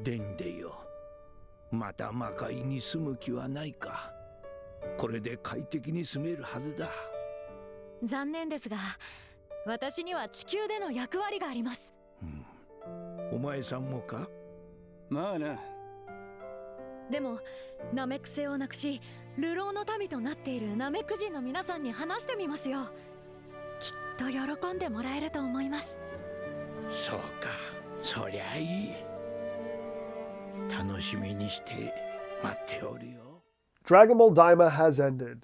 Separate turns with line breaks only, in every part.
でんでよ。また魔界に住む気はないか。これで快適に住めるはずだ。
残念ですが、私には地球での役割があります。
お前さんもか？
まあな。
でもナメック星をなくし流浪の民となっているナメック人の皆さんに話してみますよ。きっと喜んでもらえると思います。
そうか、そりゃいい。楽しみにして待っておるよ。
Dragon Ball Daima has ended.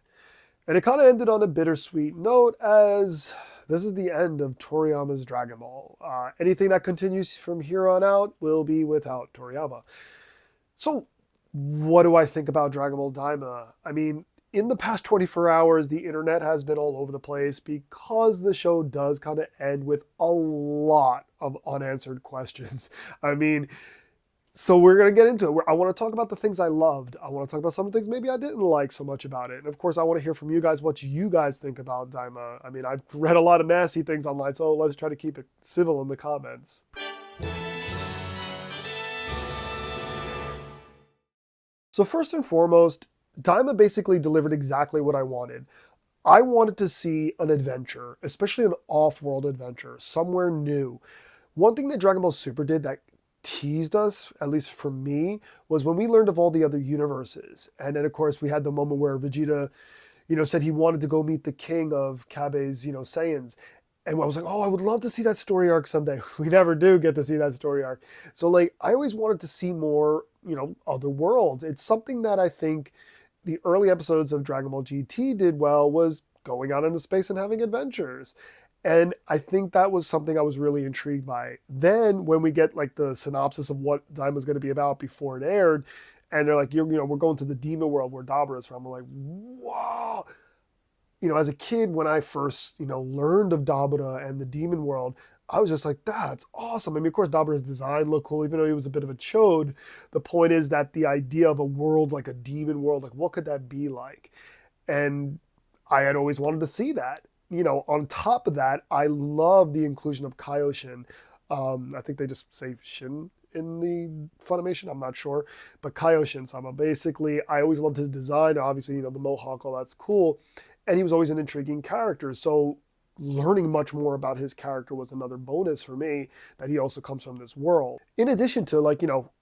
And it kind of ended on a bittersweet note, as this is the end of Toriyama's Dragon Ball. Anything that continues from here on out will be without Toriyama. So, what do I think about Dragon Ball Daima? I mean, in the past 24 hours, the internet has been all over the place because the show does kind of end with a lot of unanswered questions. I mean, so we're going to get into it. I want to talk about the things I loved. I want to talk about some of the things maybe I didn't like so much about it. And of course, I want to hear from you guys what you guys think about Daima. I mean, I've read a lot of nasty things online, so let's try to keep it civil in the comments. So first and foremost, Daima basically delivered exactly what I wanted. I wanted to see an adventure, especially an off-world adventure, somewhere new. One thing that Dragon Ball Super did that teased us, at least for me, was when we learned of all the other universes. And then of course we had the moment where Vegeta, said he wanted to go meet the king of Kabe's, Saiyans. And I was like, oh, I would love to see that story arc someday. We never do get to see that story arc. So I always wanted to see more, other worlds. It's something that I think the early episodes of Dragon Ball GT did well, was going out into space and having adventures. And I think that was something I was really intrigued by. Then when we get the synopsis of what Daima's going to be about before it aired, and they're like, we're going to the demon world where Dabra is from. We're like, whoa. As a kid, when I first, learned of Dabra and the demon world, I was just like, that's awesome. I mean, of course, Dabra's design looked cool, even though he was a bit of a chode. The point is that the idea of a world like a demon world, what could that be like? And I had always wanted to see that. On top of that, I love the inclusion of Kaioshin. I think they just say Shin in the Funimation, I'm not sure. But Kaioshin-sama, basically, I always loved his design. Obviously, the mohawk, all that's cool. And he was always an intriguing character. So learning much more about his character was another bonus for me, that he also comes from this world. In addition to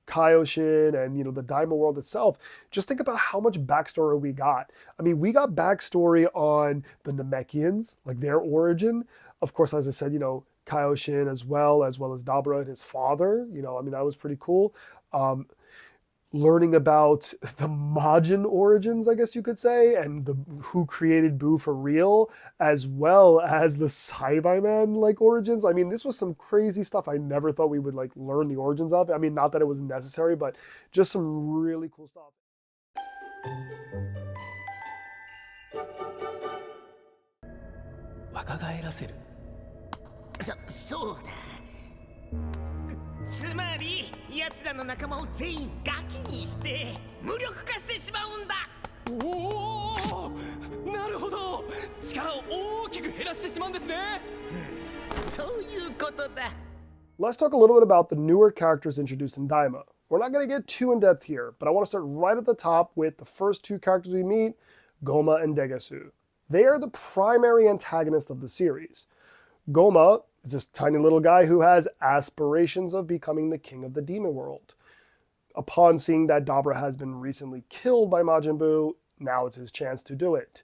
Kaioshin and, the Daima world itself, just think about how much backstory we got. I mean, we got backstory on the Namekians, their origin. Of course, as I said, Kaioshin as well as Dabra and his father, that was pretty cool. Learning about the Majin origins, I guess you could say, and who created Buu for real, as well as the Saibai-Man origins. I mean, this was some crazy stuff I never thought we would learn the origins of. I mean, not that it was necessary, but just some really cool stuff.
若返らせる。
そうだ。つまり奴らの仲間を全員ガキにして無力化してしまうんだ。
おお、なるほど。力を大きく減らしてしまうんですね。
そういうことだ。
Let's talk a little bit about the newer characters introduced in Daima. We're not going to get too in depth here, but I want to start right at the top with the first two characters we meet, Goma and Degasu. They are the primary antagonists of the series. Goma is this tiny little guy who has aspirations of becoming the king of the demon world. Upon seeing that Dabra has been recently killed by Majin Buu, now it's his chance to do it.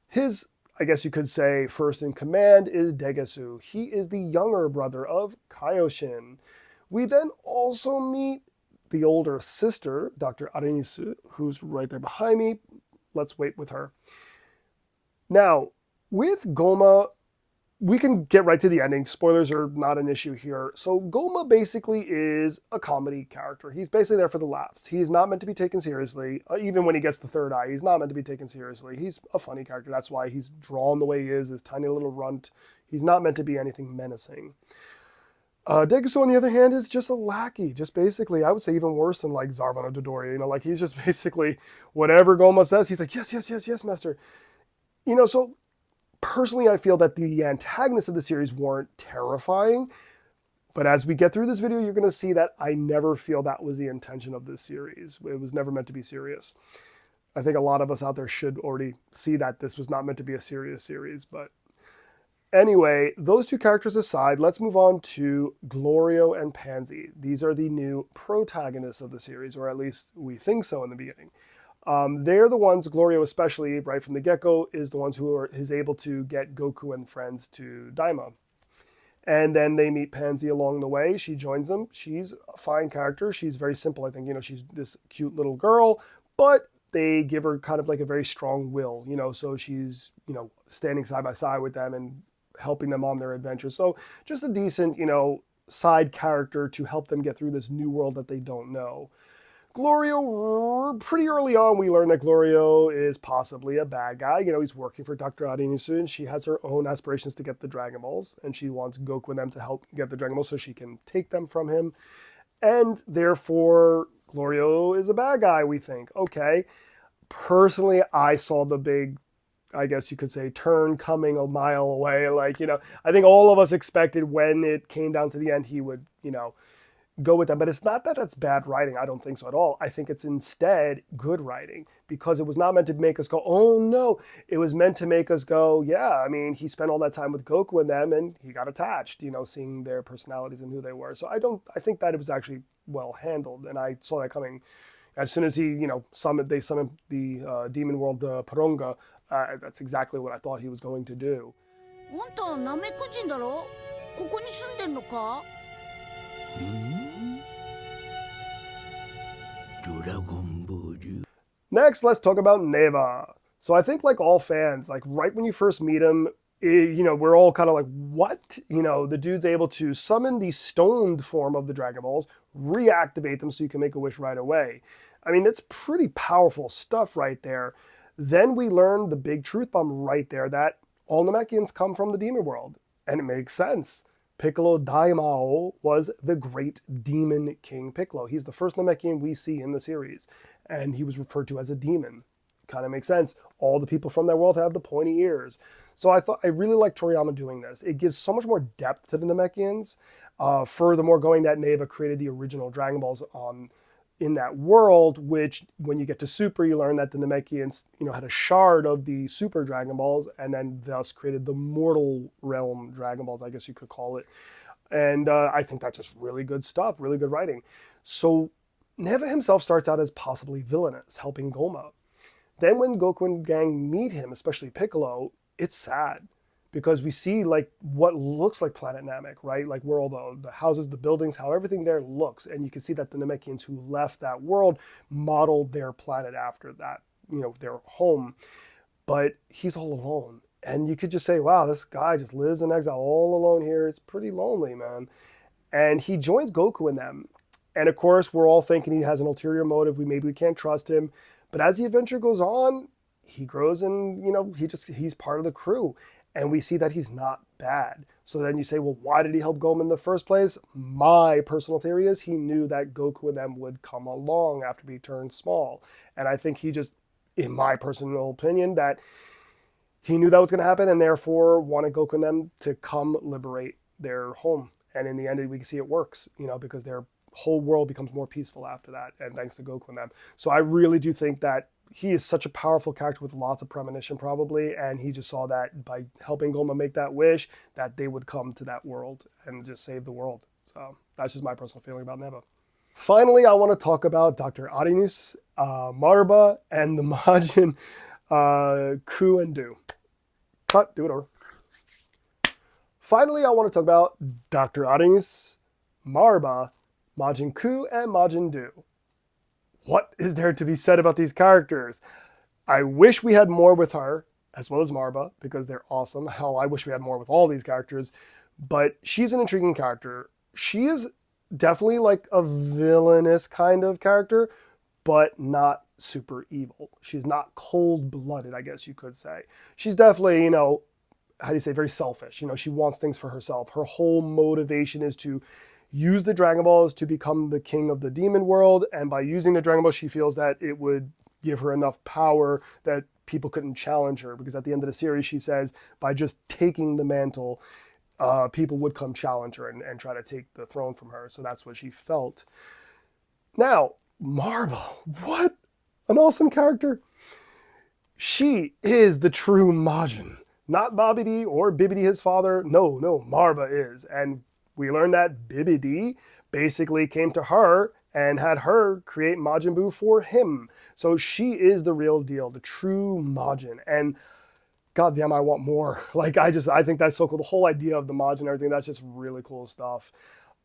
His, I guess you could say, first in command is Degasu. He is the younger brother of Kaioshin. We then also meet the older sister, Dr. Arenisu, who's right there behind me. Let's wait with her. Now, with Goma, we can get right to the ending. Spoilers are not an issue here. So Goma basically is a comedy character. He's basically there for the laughs. He's not meant to be taken seriously. Even when he gets the third eye, he's not meant to be taken seriously. He's a funny character. That's why he's drawn the way he is, this tiny little runt. He's not meant to be anything menacing. Degasu, on the other hand, is just a lackey. Just basically, I would say even worse than Zarban or Dodoria. He's just basically whatever Goma says, he's like, yes, yes, yes, yes, master. So personally, I feel that the antagonists of the series weren't terrifying. But as we get through this video, you're going to see that I never feel that was the intention of this series. It was never meant to be serious. I think a lot of us out there should already see that this was not meant to be a serious series. But anyway, those two characters aside, let's move on to Glorio and Pansy. These are the new protagonists of the series, or at least we think so in the beginning. They're the ones, Glorio especially, right from the get-go, is the ones who is able to get Goku and friends to Daima. And then they meet Pansy along the way. She joins them. She's a fine character. She's very simple. I think, she's this cute little girl, but they give her kind of like a very strong will, so she's, standing side by side with them and helping them on their adventures. So just a decent, side character to help them get through this new world that they don't know. Glorio, pretty early on, we learn that Glorio is possibly a bad guy. He's working for Dr. Arinisu, and she has her own aspirations to get the Dragon Balls, and she wants Goku and them to help get the Dragon Balls so she can take them from him. And therefore, Glorio is a bad guy, we think. Okay. Personally, I saw the big, I guess you could say, turn coming a mile away. I think all of us expected when it came down to the end, he would, go with them. But it's not that that's bad writing. I don't think so at all. I think it's instead good writing, because it was not meant to make us go, oh no. It was meant to make us go, yeah, he spent all that time with Goku and them and he got attached, seeing their personalities and who they were. So I think that it was actually well handled, and I saw that coming. As soon as he, summoned the demon world Paronga, that's exactly what I thought he was going to do.
あんたナメク人だろ? ここに住んでんのか?
Dragon Ball.
Next, let's talk about Neva. So I think like all fans, right when you first meet him, we're all kind of like, what? The dude's able to summon the stoned form of the Dragon Balls, reactivate them so you can make a wish right away. It's pretty powerful stuff right there. Then we learn the big truth bomb right there, that all Namekians come from the demon world. And it makes sense. Piccolo Daimao was the great demon king Piccolo. He's the first Namekian we see in the series. And he was referred to as a demon. Kind of makes sense. All the people from that world have the pointy ears. So I really like Toriyama doing this. It gives so much more depth to the Namekians. Furthermore, going that Neva created the original Dragon Balls in that world, which when you get to Super, you learn that the Namekians, had a shard of the Super Dragon Balls and then thus created the Mortal Realm Dragon Balls, I guess you could call it. And I think that's just really good stuff, really good writing. So Neva himself starts out as possibly villainous, helping Goma. Then when Goku and gang meet him, especially Piccolo, it's sad. Because we see what looks like Planet Namek, right? Where all the houses, the buildings, how everything there looks. And you can see that the Namekians who left that world modeled their planet after that, their home. But he's all alone. And you could just say, wow, this guy just lives in exile all alone here. It's pretty lonely, man. And he joins Goku and them. And of course, we're all thinking he has an ulterior motive. Maybe we can't trust him. But as the adventure goes on, he grows and, he's part of the crew. And we see that he's not bad. So then you say, well, why did he help Goma in the first place? My personal theory is he knew that Goku and them would come along after he turned small. And I think he just, in my personal opinion, that he knew that was going to happen and therefore wanted Goku and them to come liberate their home. And in the end, we can see it works, because their whole world becomes more peaceful after that. And thanks to Goku and them. So I really do think that he is such a powerful character with lots of premonition probably, and he just saw that by helping Goma make that wish, that they would come to that world and just save the world. So that's just my personal feeling about Neva. Finally, I want to talk about Dr. Arinus, Marba, and the Majin Ku and Du. Cut, do it over. Finally, I want to talk about Dr. Arinus, Marba, Majin Ku, and Majin Du. What is there to be said about these characters? I wish we had more with her, as well as Marba, because they're awesome. Hell, I wish we had more with all these characters. But she's an intriguing character. She is definitely a villainous kind of character, but not super evil. She's not cold-blooded, I guess you could say. She's definitely, very selfish. She wants things for herself. Her whole motivation is to use the Dragon Balls to become the king of the demon world, and by using the Dragon Balls, she feels that it would give her enough power that people couldn't challenge her, because at the end of the series, she says, by just taking the mantle, people would come challenge her and try to take the throne from her. So that's what she felt. Now, Marba, what an awesome character. She is the true Majin. Not Babidi or Bibidi, his father. No, Marba is. And we learned that Bibidi basically came to her and had her create Majin Buu for him. So she is the real deal, the true Majin. And goddamn, I want more. Like, I think that's so cool. The whole idea of the Majin and everything, that's just really cool stuff.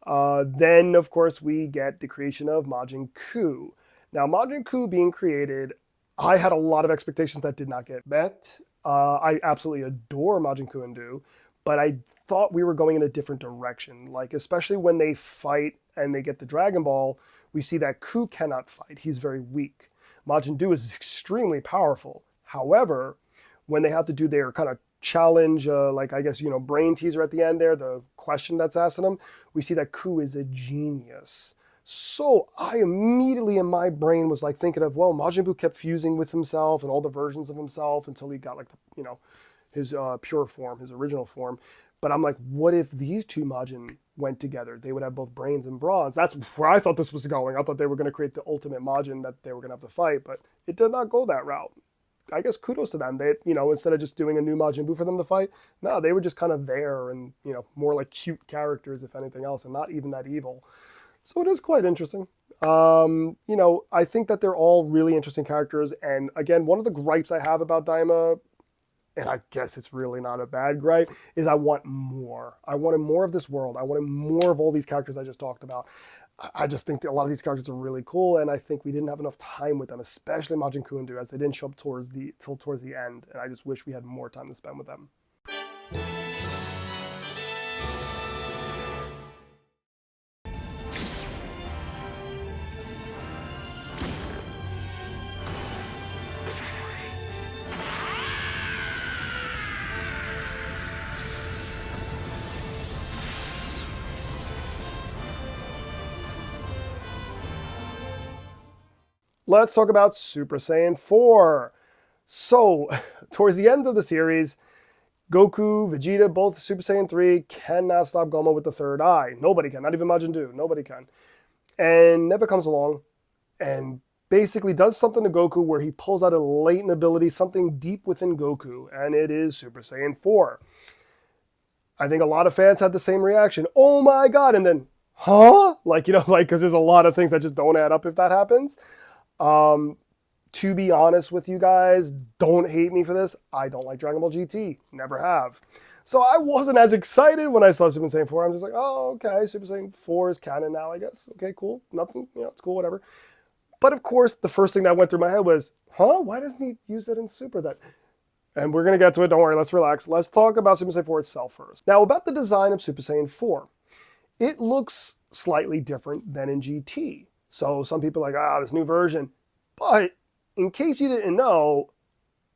Then, of course, we get the creation of Majin Ku. Now, Majin Ku being created, I had a lot of expectations that did not get met. I absolutely adore Majin Ku and Do, but I thought we were going in a different direction. Like, especially when they fight and they get the Dragon Ball, we see that Ku cannot fight. He's very weak. Majin Do is extremely powerful. However, when they have to do their kind of challenge, like, I guess, brain teaser at the end there, the question that's asked of them, we see that Ku is a genius. So I immediately in my brain was like thinking of, well, Majin Buu kept fusing with himself and all the versions of himself until he got like, his pure form, his original form. But I'm like, what if these two Majin went together? They would have both brains and bronze. That's where I thought this was going. I thought they were going to create the ultimate Majin that they were going to have to fight, but it did not go that route. I guess kudos to them. They, instead of just doing a new Majin Buu for them to fight, no, they were just kind of there and, more like cute characters, if anything else, and not even that evil. So it is quite interesting. I think that they're all really interesting characters. And again, one of the gripes I have about Daima, and I guess it's really not a bad gripe, is I want more. I wanted more of this world. I wanted more of all these characters I just talked about. I just think that a lot of these characters are really cool, and I think we didn't have enough time with them, especially Majin Ku and Do, as they didn't show up towards the end, and I just wish we had more time to spend with them. Let's talk about Super Saiyan 4. So, towards the end of the series, Goku, Vegeta, both Super Saiyan 3 cannot stop Goma with the third eye. Nobody can, not even Majin Buu. Nobody can. And Neva comes along and basically does something to Goku where he pulls out a latent ability, something deep within Goku, and it is Super Saiyan 4. I think a lot of fans had the same reaction. Oh my god, and then, huh? Because there's a lot of things that just don't add up if that happens. To be honest with you guys, don't hate me for this. I don't like Dragon Ball GT. Never have. So I wasn't as excited when I saw Super Saiyan 4. I'm just like, oh, okay, Super Saiyan 4 is canon now, I guess. Okay, cool. Nothing, it's cool, whatever. But of course, the first thing that went through my head was, huh? Why doesn't he use it in Super then? And we're going to get to it. Don't worry. Let's relax. Let's talk about Super Saiyan 4 itself first. Now, about the design of Super Saiyan 4. It looks slightly different than in GT. So some people are like, this new version. But in case you didn't know,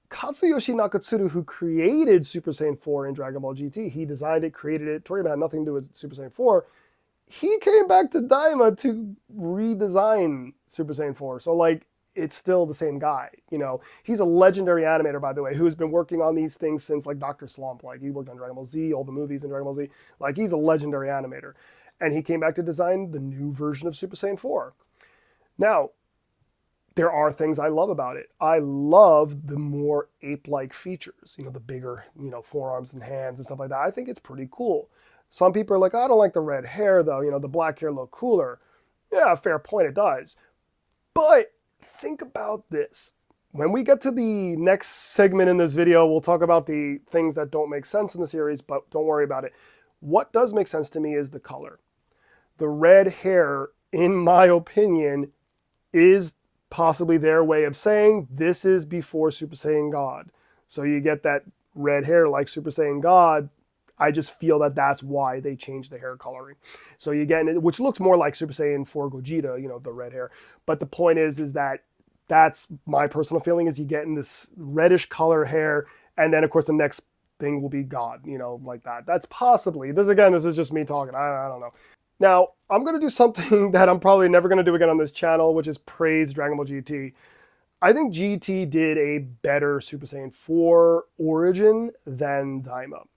Katsuyoshi Nakatsuru, who created Super Saiyan 4 in Dragon Ball GT, he designed it, created it, Toriyama had nothing to do with Super Saiyan 4. He came back to Daima to redesign Super Saiyan 4. So, it's still the same guy. He's a legendary animator, by the way, who's been working on these things since, Dr. Slump. He worked on Dragon Ball Z, all the movies in Dragon Ball Z. He's a legendary animator. And he came back to design the new version of Super Saiyan 4. Now, there are things I love about it. I love the more ape-like features, the bigger, forearms and hands and stuff like that. I think it's pretty cool. Some people are like, I don't like the red hair though, the black hair look cooler. Yeah, fair point, it does. But think about this. When we get to the next segment in this video, we'll talk about the things that don't make sense in the series, but don't worry about it. What does make sense to me is the color. The red hair, in my opinion, is possibly their way of saying this is before Super Saiyan God. So you get that red hair like Super Saiyan God. I just feel that that's why they changed the hair coloring. So you get it, which looks more like Super Saiyan 4 Gogeta, the red hair. But the point is that that's my personal feeling is you get in this reddish color hair. And then of course the next thing will be God, like that. That's possibly, this is just me talking. I don't know. Now, I'm going to do something that I'm probably never going to do again on this channel, which is praise Dragon Ball GT. I think GT did a better Super Saiyan 4 origin than Daima.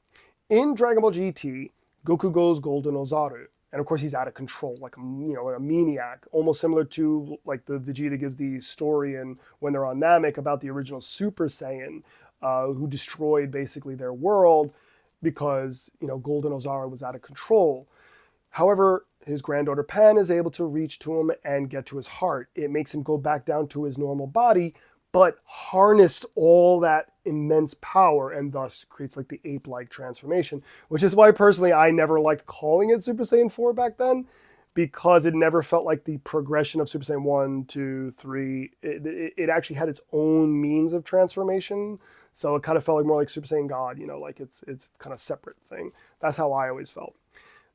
In Dragon Ball GT, Goku goes Golden Ozaru. And of course, he's out of control, like a maniac, almost similar to like the Vegeta gives the story and when they're on Namek about the original Super Saiyan, who destroyed basically their world because Golden Ozaru was out of control. However, his granddaughter Pan is able to reach to him and get to his heart. It makes him go back down to his normal body, but harness all that immense power and thus creates like the ape-like transformation, which is why personally I never liked calling it Super Saiyan 4 back then, because it never felt like the progression of Super Saiyan 1, 2, 3. It actually had its own means of transformation, so it kind of felt like more like Super Saiyan God, like it's kind of separate thing. That's how I always felt.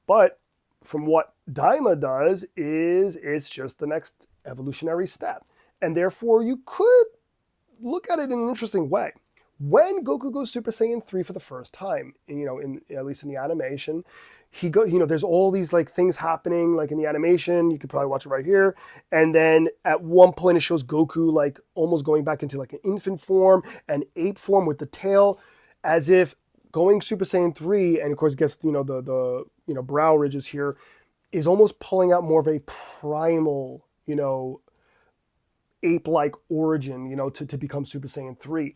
But from what Daima does is it's just the next evolutionary step. And therefore you could look at it in an interesting way. When Goku goes Super Saiyan 3 for the first time, in at least in the animation, there's all these like things happening like in the animation. You could probably watch it right here. And then at one point it shows Goku like almost going back into like an infant form and ape form with the tail, as if going Super Saiyan 3, and of course gets the brow ridges here, is almost pulling out more of a primal, ape-like origin, to become Super Saiyan 3.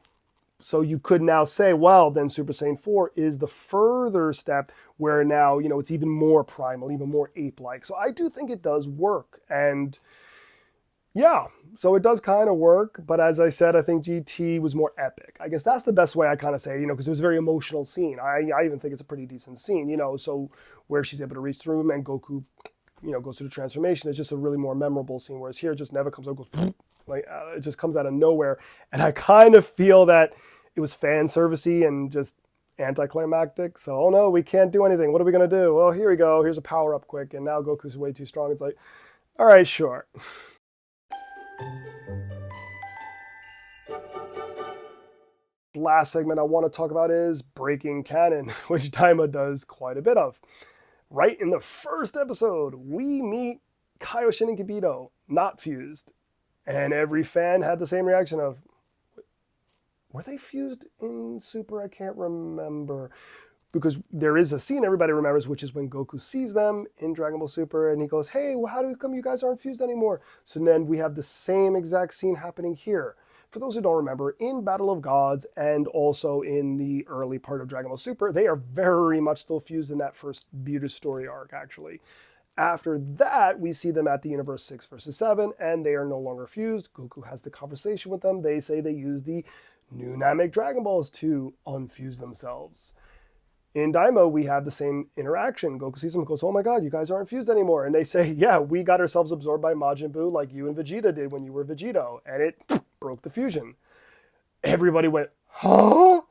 So you could now say, well, then Super Saiyan 4 is the further step where now, it's even more primal, even more ape-like. So I do think it does work. And yeah, so it does kind of work. But as I said, I think GT was more epic. I guess that's the best way I kind of say, because it was a very emotional scene. I even think it's a pretty decent scene, so where she's able to reach through him and Goku, goes through the transformation. It's just a really more memorable scene, whereas here it just never comes out, goes like it just comes out of nowhere. And I kind of feel that it was fan servicey and just anticlimactic. So, oh no, we can't do anything. What are we going to do? Well, here we go. Here's a power up quick. And now Goku's way too strong. It's like, all right, sure. Last segment I want to talk about is breaking canon, which Daima does quite a bit of. Right in the first episode, we meet Kaioshin and Kibito, not fused. And every fan had the same reaction of, were they fused in Super? I can't remember. Because there is a scene everybody remembers, which is when Goku sees them in Dragon Ball Super, and he goes, hey, well, how do come you guys aren't fused anymore? So then we have the same exact scene happening here. For those who don't remember, in Battle of Gods and also in the early part of Dragon Ball Super, they are very much still fused in that first Beerus story arc, actually. After that, we see them at the Universe 6 versus 7, and they are no longer fused. Goku has the conversation with them. They say they use the new Namek Dragon Balls to unfuse themselves. In Daima, we have the same interaction. Goku sees them and goes, oh my god, you guys aren't fused anymore. And they say, yeah, we got ourselves absorbed by Majin Buu like you and Vegeta did when you were Vegito. And it broke the fusion. Everybody went, huh?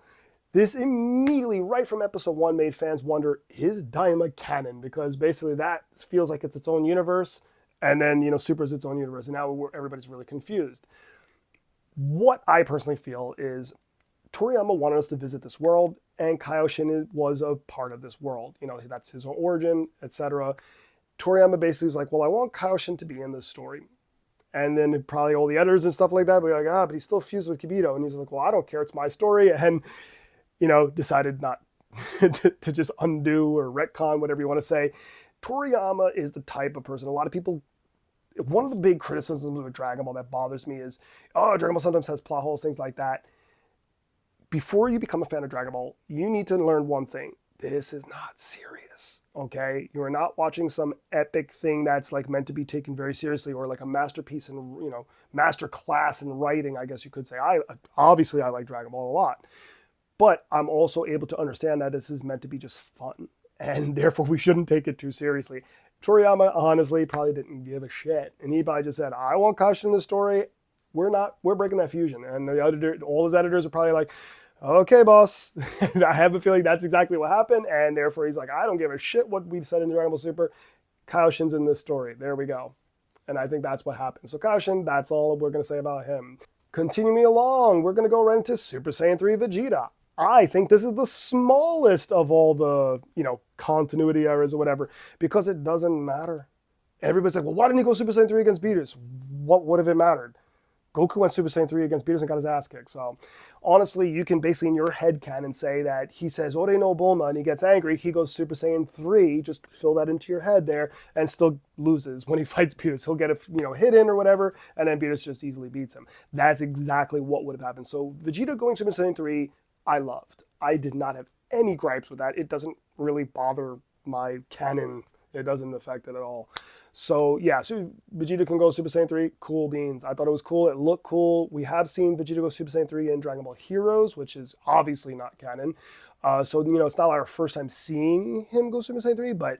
This immediately, right from episode 1, made fans wonder, is Daima canon? Because basically that feels like it's its own universe. And then, Super is its own universe. And now everybody's really confused. What I personally feel is Toriyama wanted us to visit this world, and Kaioshin was a part of this world. That's his own origin, etc. Toriyama basically was like, well, I want Kaioshin to be in this story. And then probably all the editors and stuff like that be like, but he's still fused with Kibito. And he's like, well, I don't care. It's my story. And, decided not to just undo or retcon, whatever you want to say. Toriyama is the type of person, a lot of people, one of the big criticisms of Dragon Ball that bothers me is, Dragon Ball sometimes has plot holes, things like that. Before you become a fan of Dragon Ball, you need to learn one thing. This is not serious, okay? You are not watching some epic thing that's like meant to be taken very seriously, or like a masterpiece in, master class in writing, I guess you could say. I like Dragon Ball a lot. But I'm also able to understand that this is meant to be just fun. And therefore we shouldn't take it too seriously. Toriyama honestly probably didn't give a shit. And he probably just said, I want Kaioshin in the story. We're breaking that fusion. And all his editors are probably like, okay, boss. I have a feeling that's exactly what happened. And therefore he's like, I don't give a shit what we said in Dragon Ball Super. Kaioshin's in this story. There we go. And I think that's what happened. So Kaioshin, that's all we're going to say about him. Continuing along, we're going to go right into Super Saiyan 3 Vegeta. I think this is the smallest of all the, continuity errors or whatever, because it doesn't matter. Everybody's like, well, why didn't he go Super Saiyan 3 against Beerus? What would have it mattered? Goku went Super Saiyan 3 against Beerus and got his ass kicked. So honestly, you can basically in your head canon say that he says Ore no Bulma and he gets angry, he goes Super Saiyan 3, just fill that into your head there, and still loses when he fights Beerus. He'll get a hit in or whatever, and then Beerus just easily beats him. That's exactly what would have happened. So Vegeta going Super Saiyan 3, I loved. I did not have any gripes with that. It doesn't really bother my canon. It doesn't affect it at all. So yeah, so Vegeta can go Super Saiyan 3, cool beans. I thought it was cool, it looked cool. We have seen Vegeta go Super Saiyan 3 in Dragon Ball Heroes, which is obviously not canon. So, it's not our first time seeing him go Super Saiyan 3, but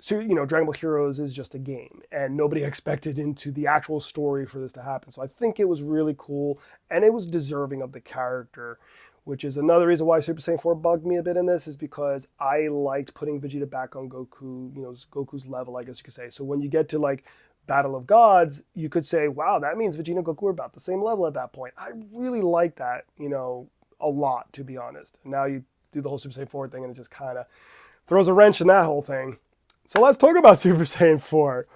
so, Dragon Ball Heroes is just a game, and nobody expected into the actual story for this to happen. So I think it was really cool, and it was deserving of the character, which is another reason why Super Saiyan 4 bugged me a bit in this, is because I liked putting Vegeta back on Goku, Goku's level, I guess you could say. So when you get to like Battle of Gods, you could say, wow, that means Vegeta and Goku are about the same level at that point. I really like that, a lot, to be honest. And now you do the whole Super Saiyan 4 thing, and it just kind of throws a wrench in that whole thing. So let's talk about Super Saiyan 4.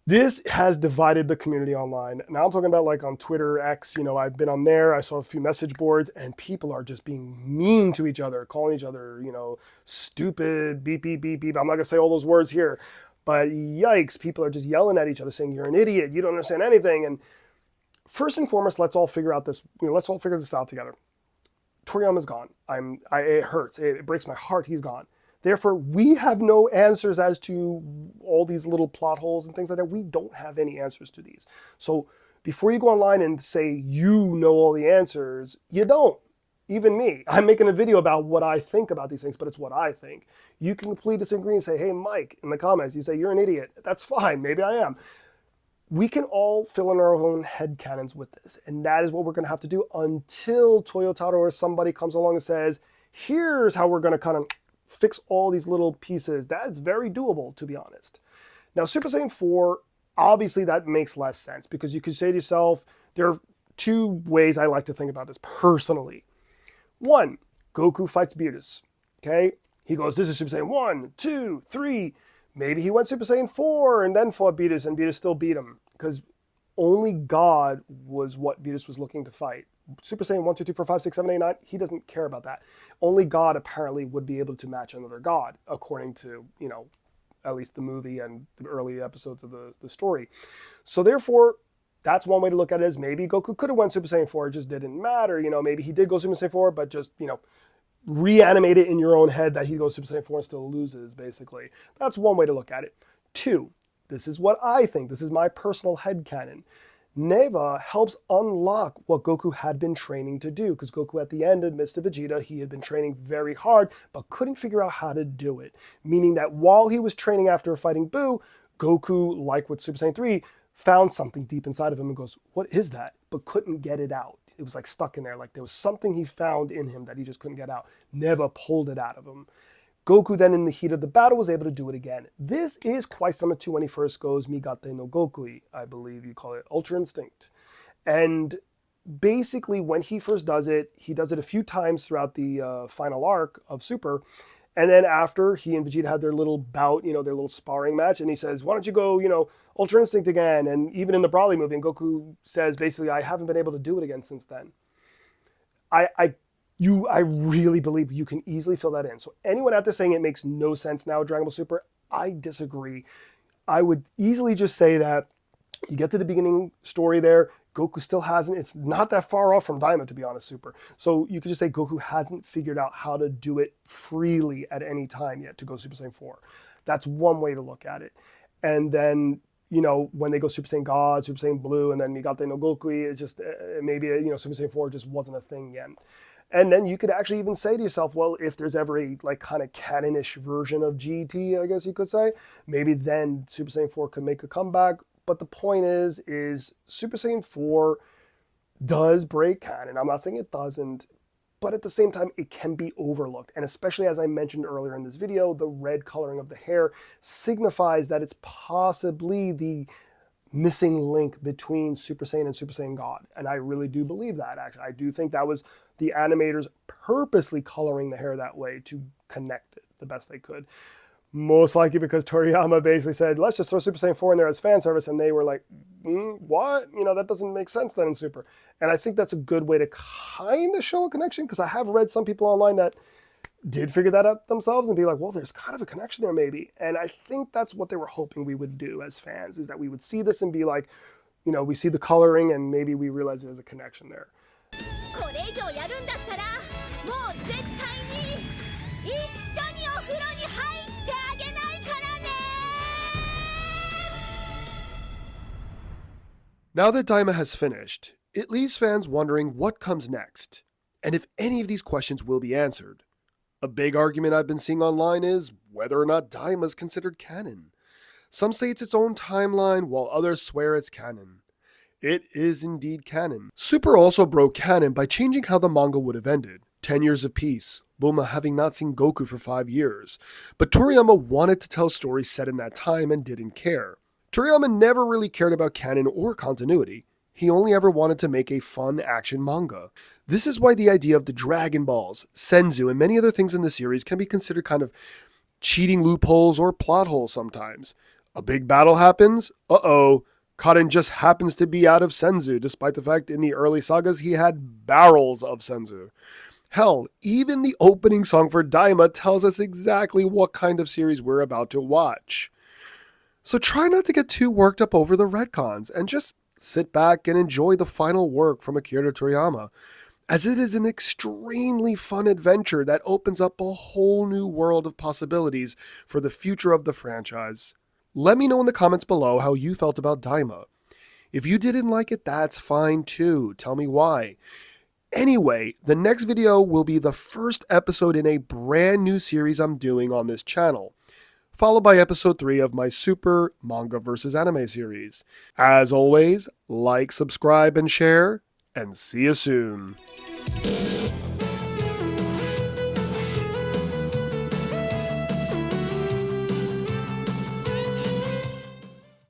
This has divided the community online. Now I'm talking about like on Twitter, X, I've been on there. I saw a few message boards and people are just being mean to each other, calling each other, stupid, beep, beep, beep, beep. I'm not gonna say all those words here, but yikes, people are just yelling at each other saying, you're an idiot, you don't understand anything. And first and foremost, let's all figure out this, let's all figure this out together. Toriyama's gone. It hurts. It breaks my heart he's gone. Therefore, we have no answers as to all these little plot holes and things like that. We don't have any answers to these. So before you go online and say you know all the answers, you don't. Even me. I'm making a video about what I think about these things, but it's what I think. You can completely disagree and say, hey, Mike, in the comments, you say, you're an idiot. That's fine. Maybe I am. We can all fill in our own headcanons with this. And that is what we're going to have to do until Toyotaro or somebody comes along and says, here's how we're going to kind of fix all these little pieces. That's very doable, to be honest. Now, Super Saiyan 4, obviously that makes less sense because you could say to yourself, there are two ways I like to think about this personally. One, Goku fights Beerus, okay? He goes, this is Super Saiyan 1, 2, 3. Maybe he went Super Saiyan 4 and then fought Beerus and Beerus still beat him because only God was what Beerus was looking to fight. Super Saiyan 1, 2, 3, 4, 5, 6, 7, 8, 9, he doesn't care about that. Only God apparently would be able to match another God, according to, at least the movie and the early episodes of the story. So therefore, that's one way to look at it, is maybe Goku could have went Super Saiyan 4, it just didn't matter. Maybe he did go Super Saiyan 4, but just, reanimate it in your own head that he goes Super Saiyan 4 and still loses, basically. That's one way to look at it. Two, this is what I think. This is my personal headcanon. Neva helps unlock what Goku had been training to do, because Goku at the end admits to Vegeta he had been training very hard but couldn't figure out how to do it. Meaning that while he was training after fighting Buu, Goku, like with Super Saiyan 3, found something deep inside of him and goes, what is that? But couldn't get it out. It was like stuck in there, like there was something he found in him that he just couldn't get out. Neva pulled it out of him. Goku then in the heat of the battle was able to do it again. This is quite similar to when he first goes Migate no Gokui, I believe you call it, Ultra Instinct. And basically when he first does it, he does it a few times throughout the final arc of Super. And then after he and Vegeta had their little bout, their little sparring match, and he says, why don't you go, Ultra Instinct again? And even in the Broly movie, and Goku says basically, I haven't been able to do it again since then. I really believe you can easily fill that in. So anyone out there saying it makes no sense now, Dragon Ball Super, I disagree. I would easily just say that you get to the beginning story there, Goku still hasn't, it's not that far off from Daima, to be honest, Super. So you could just say Goku hasn't figured out how to do it freely at any time yet to go Super Saiyan 4. That's one way to look at it. And then, when they go Super Saiyan God, Super Saiyan Blue, and then Migate no Gokui, it's just, maybe, Super Saiyan 4 just wasn't a thing yet. And then you could actually even say to yourself, well, if there's ever a kind of canon-ish version of GT, I guess you could say, maybe then Super Saiyan 4 could make a comeback. But the point is Super Saiyan 4 does break canon. I'm not saying it doesn't, but at the same time, it can be overlooked. And especially as I mentioned earlier in this video, the red coloring of the hair signifies that it's possibly the missing link between Super Saiyan and Super Saiyan God. And I really do believe that, actually. I do think that was the animators purposely coloring the hair that way to connect it the best they could. Most likely because Toriyama basically said, let's just throw Super Saiyan 4 in there as fan service. And they were like, what? That doesn't make sense then in Super. And I think that's a good way to kind of show a connection, because I have read some people online that did figure that out themselves and be like, well, there's kind of a connection there maybe. And I think that's what they were hoping we would do as fans, is that we would see this and be like, we see the coloring and maybe we realize there's a connection there. Now that Daima has finished, it leaves fans wondering what comes next, and if any of these questions will be answered. A big argument I've been seeing online is whether or not Daima is considered canon. Some say it's its own timeline, while others swear it's canon. It is indeed canon. Super also broke canon by changing how the manga would have ended. 10 years of peace, Bulma having not seen Goku for 5 years. But Toriyama wanted to tell stories set in that time and didn't care. Toriyama never really cared about canon or continuity. He only ever wanted to make a fun action manga. This is why the idea of the Dragon Balls, Senzu, and many other things in the series can be considered kind of cheating loopholes or plot holes sometimes. A big battle happens, Karin just happens to be out of Senzu, despite the fact in the early sagas he had barrels of Senzu. Hell, even the opening song for Daima tells us exactly what kind of series we're about to watch. So try not to get too worked up over the retcons, and just sit back and enjoy the final work from Akira Toriyama, as it is an extremely fun adventure that opens up a whole new world of possibilities for the future of the franchise. Let me know in the comments below how you felt about Daima. If you didn't like it, that's fine too. Tell me why. Anyway, the next video will be the first episode in a brand new series I'm doing on this channel, followed by episode 3 of my Super Manga vs. Anime series. As always, like, subscribe, and share, and see you soon.